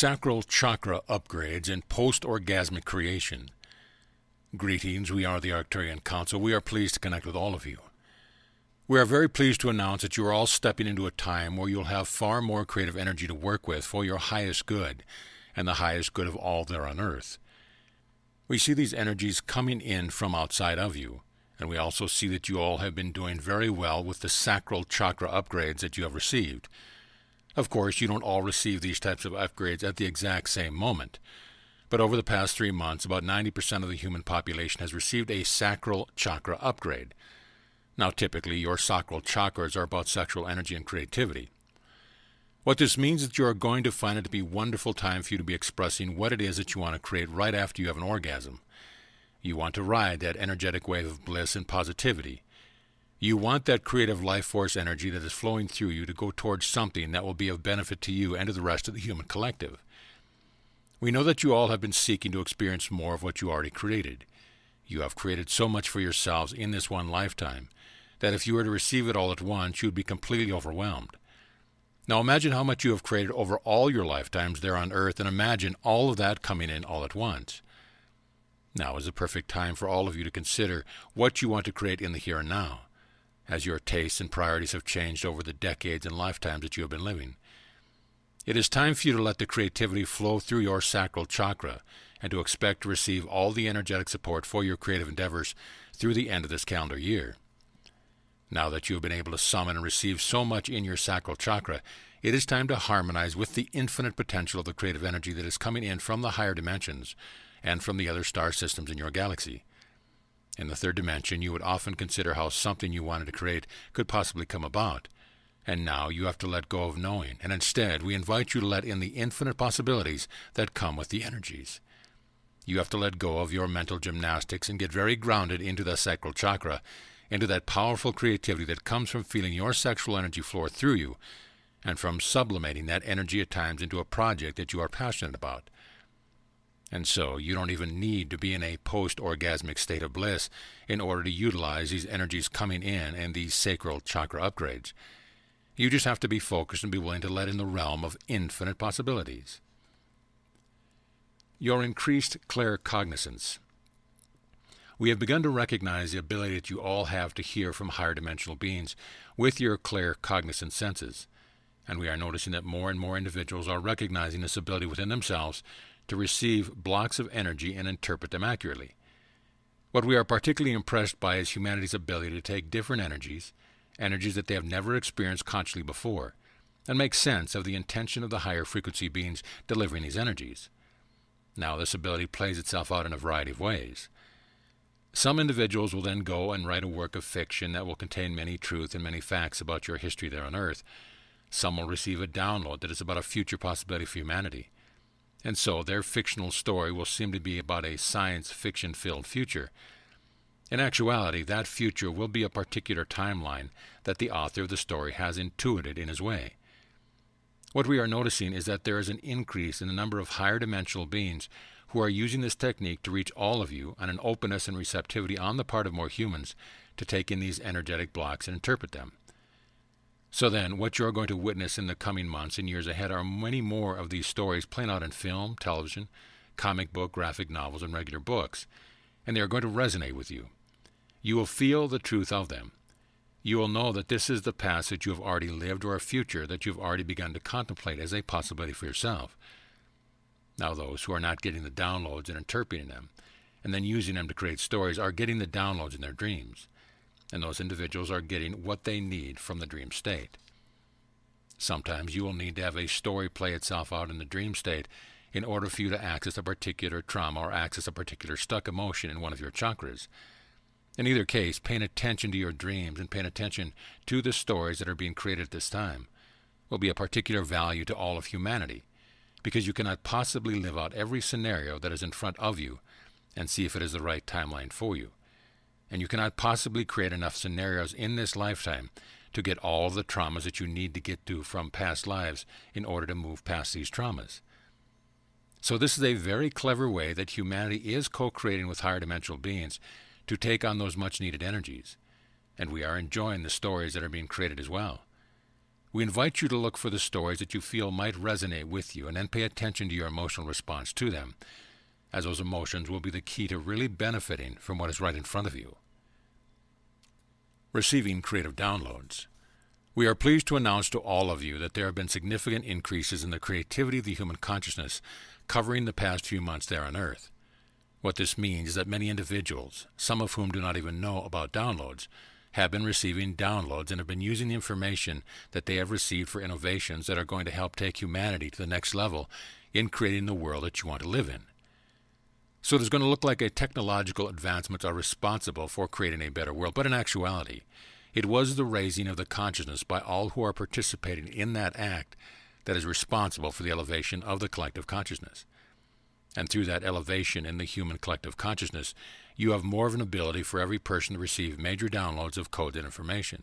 Sacral chakra upgrades and post-orgasmic creation. Greetings, we are the Arcturian Council. We are pleased to connect with all of you. We are very pleased to announce that you are all stepping into a time where you'll have far more creative energy to work with for your highest good and the highest good of all there on earth. We see these energies coming in from outside of you, and we also see that you all have been doing very well with the sacral chakra upgrades that you have received. Of course, you don't all receive these types of upgrades at the exact same moment, but over the past 3 months, about 90% of the human population has received a sacral chakra upgrade. Now, typically, your sacral chakras are about sexual energy and creativity. What this means is that you are going to find it to be a wonderful time for you to be expressing what it is that you want to create right after you have an orgasm. You want to ride that energetic wave of bliss and positivity. You want that creative life force energy that is flowing through you to go towards something that will be of benefit to you and to the rest of the human collective. We know that you all have been seeking to experience more of what you already created. You have created so much for yourselves in this one lifetime that if you were to receive it all at once, you would be completely overwhelmed. Now imagine how much you have created over all your lifetimes there on earth, and imagine all of that coming in all at once. Now is the perfect time for all of you to consider what you want to create in the here and now, as your tastes and priorities have changed over the decades and lifetimes that you have been living. It is time for you to let the creativity flow through your sacral chakra and to expect to receive all the energetic support for your creative endeavors through the end of this calendar year. Now that you have been able to summon and receive so much in your sacral chakra, it is time to harmonize with the infinite potential of the creative energy that is coming in from the higher dimensions and from the other star systems in your galaxy. In the third dimension, you would often consider how something you wanted to create could possibly come about. And now you have to let go of knowing, and instead we invite you to let in the infinite possibilities that come with the energies. You have to let go of your mental gymnastics and get very grounded into the sacral chakra, into that powerful creativity that comes from feeling your sexual energy flow through you, and from sublimating that energy at times into a project that you are passionate about. And so you don't even need to be in a post-orgasmic state of bliss in order to utilize these energies coming in and these sacral chakra upgrades. You just have to be focused and be willing to let in the realm of infinite possibilities. Your increased claircognizance. We have begun to recognize the ability that you all have to hear from higher dimensional beings with your claircognizant senses, and we are noticing that more and more individuals are recognizing this ability within themselves to receive blocks of energy and interpret them accurately. What we are particularly impressed by is humanity's ability to take different energies that they have never experienced consciously before, and make sense of the intention of the higher frequency beings delivering these energies. Now, this ability plays itself out in a variety of ways. Some individuals will then go and write a work of fiction that will contain many truths and many facts about your history there on Earth. Some will receive a download that is about a future possibility for humanity. And so their fictional story will seem to be about a science fiction-filled future. In actuality, that future will be a particular timeline that the author of the story has intuited in his way. What we are noticing is that there is an increase in the number of higher dimensional beings who are using this technique to reach all of you, and an openness and receptivity on the part of more humans to take in these energetic blocks and interpret them. So then, what you are going to witness in the coming months and years ahead are many more of these stories playing out in film, television, comic book, graphic novels, and regular books, and they are going to resonate with you. You will feel the truth of them. You will know that this is the past that you have already lived, or a future that you have already begun to contemplate as a possibility for yourself. Now those who are not getting the downloads and interpreting them, and then using them to create stories, are getting the downloads in their dreams. And those individuals are getting what they need from the dream state. Sometimes you will need to have a story play itself out in the dream state in order for you to access a particular trauma or access a particular stuck emotion in one of your chakras. In either case, paying attention to your dreams and paying attention to the stories that are being created at this time will be a particular value to all of humanity, because you cannot possibly live out every scenario that is in front of you and see if it is the right timeline for you. And you cannot possibly create enough scenarios in this lifetime to get all of the traumas that you need to get to from past lives in order to move past these traumas. So this is a very clever way that humanity is co-creating with higher dimensional beings to take on those much-needed energies. And we are enjoying the stories that are being created as well. We invite you to look for the stories that you feel might resonate with you and then pay attention to your emotional response to them, as those emotions will be the key to really benefiting from what is right in front of you. Receiving creative downloads. We are pleased to announce to all of you that there have been significant increases in the creativity of the human consciousness covering the past few months there on Earth. What this means is that many individuals, some of whom do not even know about downloads, have been receiving downloads and have been using the information that they have received for innovations that are going to help take humanity to the next level in creating the world that you want to live in. So it is going to look like technological advancements are responsible for creating a better world, but in actuality, it was the raising of the consciousness by all who are participating in that act that is responsible for the elevation of the collective consciousness. And through that elevation in the human collective consciousness, you have more of an ability for every person to receive major downloads of coded information.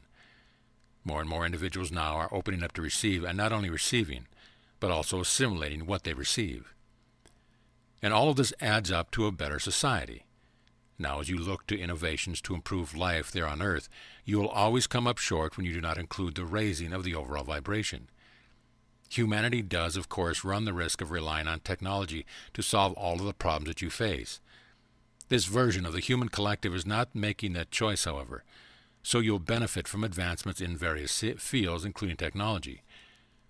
More and more individuals now are opening up to receive, and not only receiving, but also assimilating what they receive. And all of this adds up to a better society. Now, as you look to innovations to improve life there on Earth, you will always come up short when you do not include the raising of the overall vibration. Humanity does, of course, run the risk of relying on technology to solve all of the problems that you face. This version of the human collective is not making that choice, however, so you'll benefit from advancements in various fields, including technology.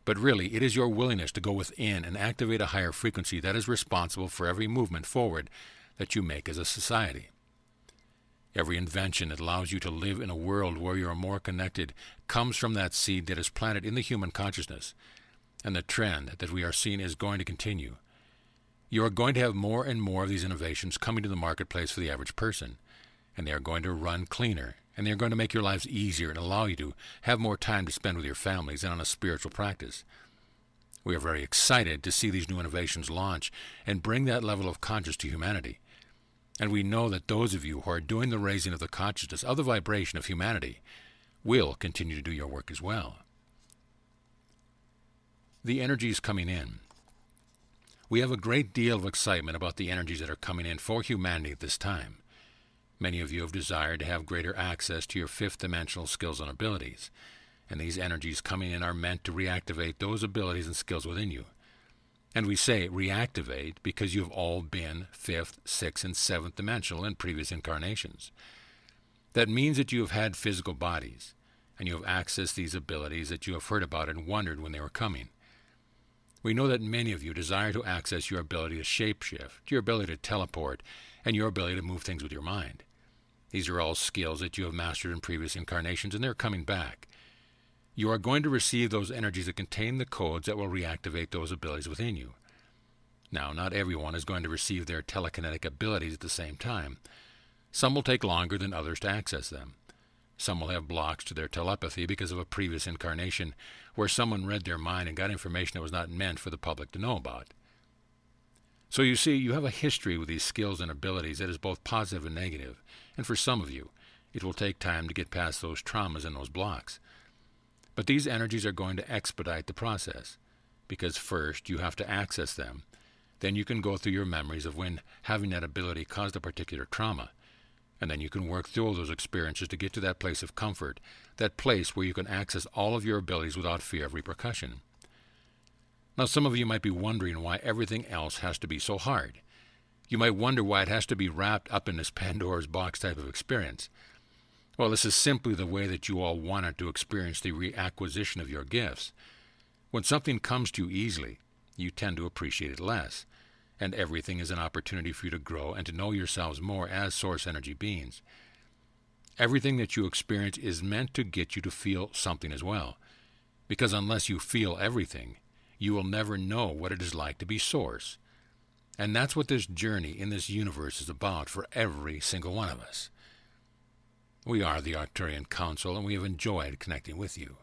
But really, it is your willingness to go within and activate a higher frequency that is responsible for every movement forward that you make as a society. Every invention that allows you to live in a world where you are more connected comes from that seed that is planted in the human consciousness, and the trend that we are seeing is going to continue. You are going to have more and more of these innovations coming to the marketplace for the average person, and they are going to run cleaner, and they are going to make your lives easier and allow you to have more time to spend with your families and on a spiritual practice. We are very excited to see these new innovations launch and bring that level of consciousness to humanity. And we know that those of you who are doing the raising of the consciousness of the vibration of humanity will continue to do your work as well. The energies coming in. We have a great deal of excitement about the energies that are coming in for humanity at this time. Many of you have desired to have greater access to your fifth dimensional skills and abilities, and these energies coming in are meant to reactivate those abilities and skills within you. And we say reactivate because you have all been fifth, sixth, and seventh dimensional in previous incarnations. That means that you have had physical bodies, and you have accessed these abilities that you have heard about and wondered when they were coming. We know that many of you desire to access your ability to shapeshift, your ability to teleport, and your ability to move things with your mind. These are all skills that you have mastered in previous incarnations, and they're coming back. You are going to receive those energies that contain the codes that will reactivate those abilities within you. Now, not everyone is going to receive their telekinetic abilities at the same time. Some will take longer than others to access them. Some will have blocks to their telepathy because of a previous incarnation where someone read their mind and got information that was not meant for the public to know about. So you see, you have a history with these skills and abilities that is both positive and negative, and for some of you, it will take time to get past those traumas and those blocks. But these energies are going to expedite the process, because first you have to access them. Then you can go through your memories of when having that ability caused a particular trauma, and then you can work through all those experiences to get to that place of comfort, that place where you can access all of your abilities without fear of repercussion. Now, some of you might be wondering why everything else has to be so hard. You might wonder why it has to be wrapped up in this Pandora's box type of experience. Well, this is simply the way that you all wanted to experience the reacquisition of your gifts. When something comes to you easily, you tend to appreciate it less, and everything is an opportunity for you to grow and to know yourselves more as source energy beings. Everything that you experience is meant to get you to feel something as well, because unless you feel everything, you will never know what it is like to be source. And that's what this journey in this universe is about for every single one of us. We are the Arcturian Council, and we have enjoyed connecting with you.